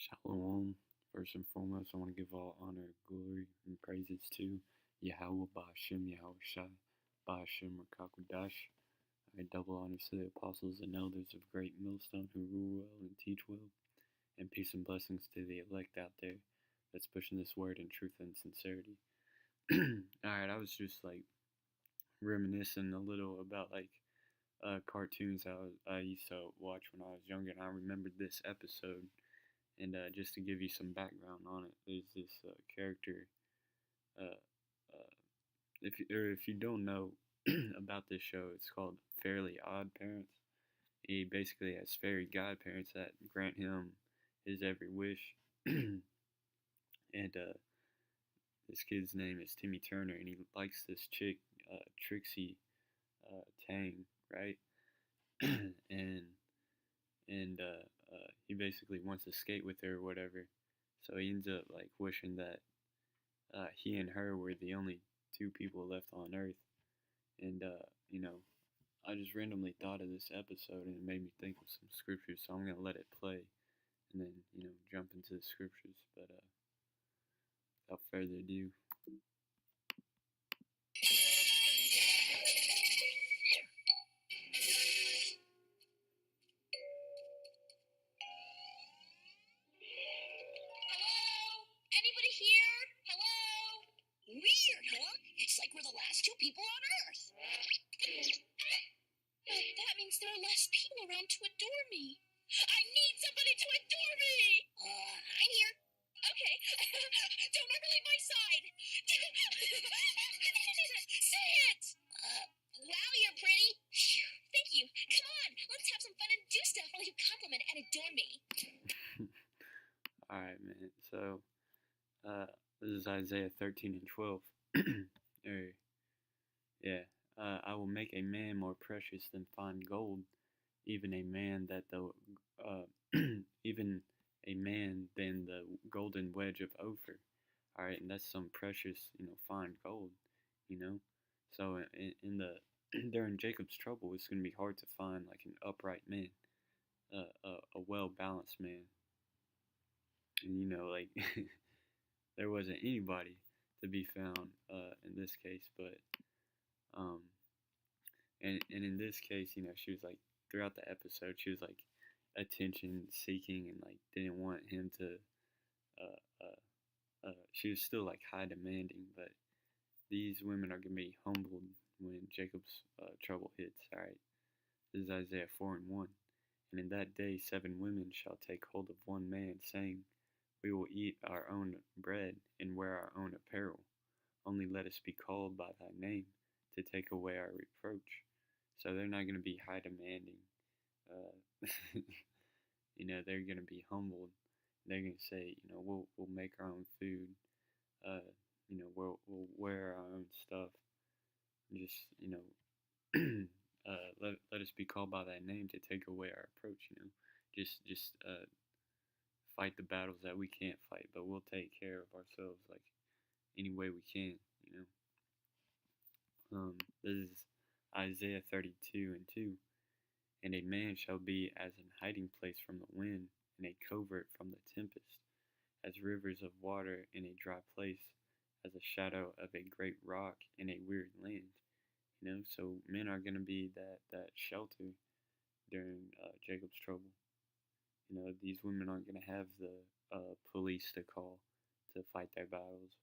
Shalom. First and foremost, I want to give all honor, glory, and praises to Yahweh Ba'ashem, Yahweh Shai, Ba'ashem Rakakwadash. I double honors to the apostles and elders of Great Millstone who rule well and teach well, and peace and blessings to the elect out there that's pushing this word in truth and sincerity. Alright, I was just reminiscing a little about cartoons I used to watch when I was younger, and I remembered this episode. And just to give you some background on it, there's this character. Uh, if you don't know about this show, it's called Fairly Odd Parents. He basically has fairy godparents that grant him his every wish. And this kid's name is Timmy Turner, and he likes this chick, Trixie Tang, right? and he basically wants to skate with her or whatever. So he ends up wishing that he and her were the only two people left on Earth. And I just randomly thought of this episode, and it made me think of some scriptures. So I'm gonna let it play, and then jump into the scriptures. But without further ado. Anybody here? Hello? Weird, huh? It's like we're the last two people on Earth. But that means there are less people around to adore me. I need somebody to adore me! I'm here. Okay. Don't ever leave my side. Say it! Wow, you're pretty. Thank you. Come on, let's have some fun and do stuff while you compliment and adore me. Alright, man. So, this is Isaiah 13 and 12. I will make a man more precious than fine gold, even a man even a man than the golden wedge of Ophir. Alright, and that's some precious, fine gold, So in the during Jacob's trouble, it's gonna be hard to find like an upright man, a well balanced man, and there wasn't anybody to be found in this case, but um and in this case, she was like throughout the episode, she was like attention seeking and like didn't want him to she was still like high demanding, but these women are gonna be humbled when Jacob's trouble hits. All right, this is Isaiah 4 and 1. And in that day 7 women shall take hold of one man, saying, we will eat our own bread and wear our own apparel. Only let us be called by thy name to take away our reproach. So they're not going to be high demanding. They're going to be humbled. They're going to say, we'll make our own food. We'll wear our own stuff. Just, let us be called by thy name to take away our reproach. Just fight the battles that we can't fight, but we'll take care of ourselves like any way we can. This is Isaiah 32 and 2. And a man shall be as an hiding place from the wind, and a covert from the tempest, as rivers of water in a dry place, as a shadow of a great rock in a weird land. So men are going to be that shelter during Jacob's trouble. These women aren't going to have the police to call to fight their battles,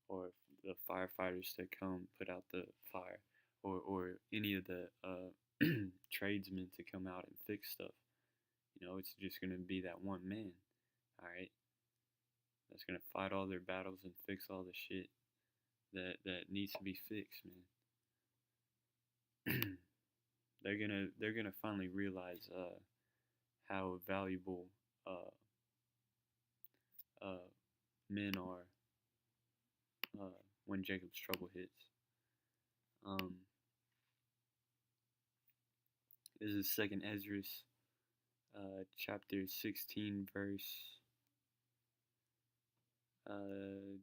or the firefighters to come put out the fire, or any of the tradesmen to come out and fix stuff. It's just going to be that one man, alright, that's going to fight all their battles and fix all the shit that needs to be fixed, man. they're gonna finally realize how valuable men are when Jacob's trouble hits. This is 2nd Ezra, chapter 16, verse. I'll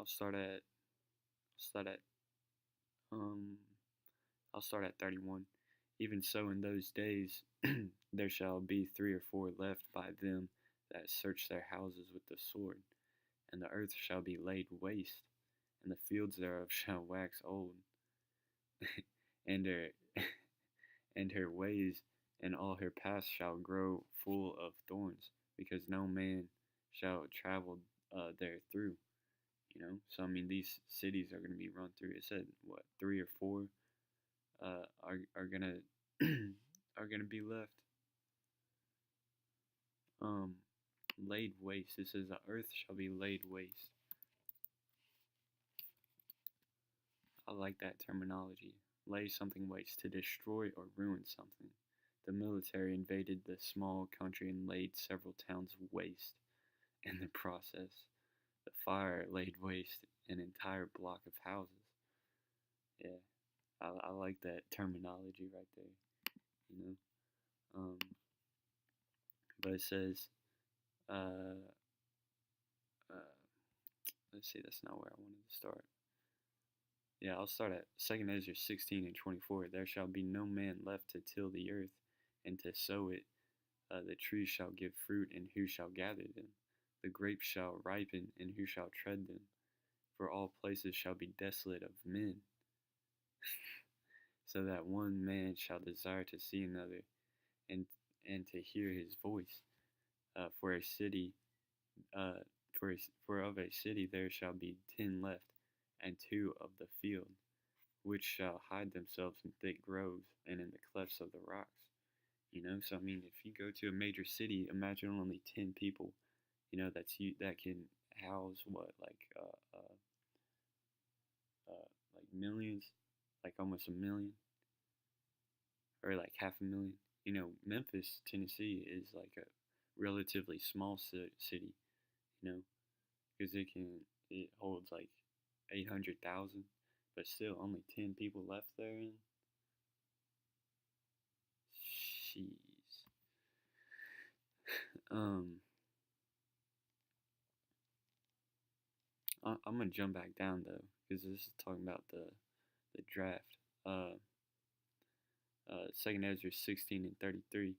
start at 31. Even so, in those days there shall be 3 or 4 left by them that search their houses with the sword, and the earth shall be laid waste, and the fields thereof shall wax old, and her and her ways and all her paths shall grow full of thorns, because no man shall travel there through. So I mean, these cities are going to be run through. It said what 3 or 4 are gonna are gonna be left um laid waste. It says the earth shall be laid waste. I like that terminology. Lay something waste, to destroy or ruin something. The military invaded the small country and laid several towns waste in the process. The fire laid waste an entire block of houses. Yeah, I like that terminology right there. You know, um, but it says, uh, uh, let's see, that's not where I wanted to start. Yeah, I'll start at 2nd Ezra 16 and 24. There shall be no man left to till the earth and to sow it. The trees shall give fruit, and who shall gather them? The grapes shall ripen, and who shall tread them? For all places shall be desolate of men, so that one man shall desire to see another, and to hear his voice. For a city, uh, for of a city there shall be 10 left, and 2 of the field, which shall hide themselves in thick groves and in the clefts of the rocks. So I mean, if you go to a major city, imagine only 10 people. That can house what, like millions, like almost a million, or like half a million. Memphis, Tennessee is like a relatively small city. You know, because it holds like 800,000, but still only 10 people left there. And jeez, um, I'm gonna jump back down though, because this is talking about the draft. 2nd Ezra 16 and 33.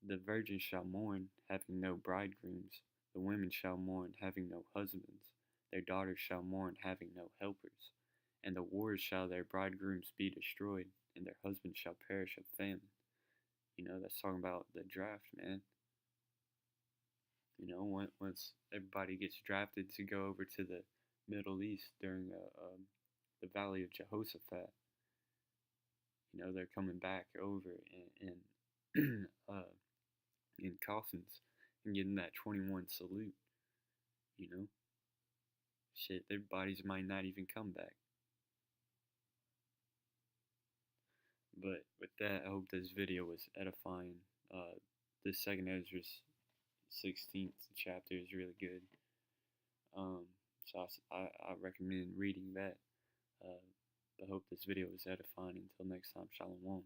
The virgins shall mourn, having no bridegrooms. The women shall mourn, having no husbands. Their daughters shall mourn, having no helpers. And the wars shall their bridegrooms be destroyed, and their husbands shall perish of famine. That's talking about the draft, man. Once everybody gets drafted to go over to the Middle East during the Valley of Jehoshaphat, they're coming back over in in coffins and getting that 21 salute. Shit, their bodies might not even come back. But with that, I hope this video was edifying. The 2nd Ezra's 16th chapter is really good. So I recommend reading that. I hope this video was edifying. Until next time, Shalom.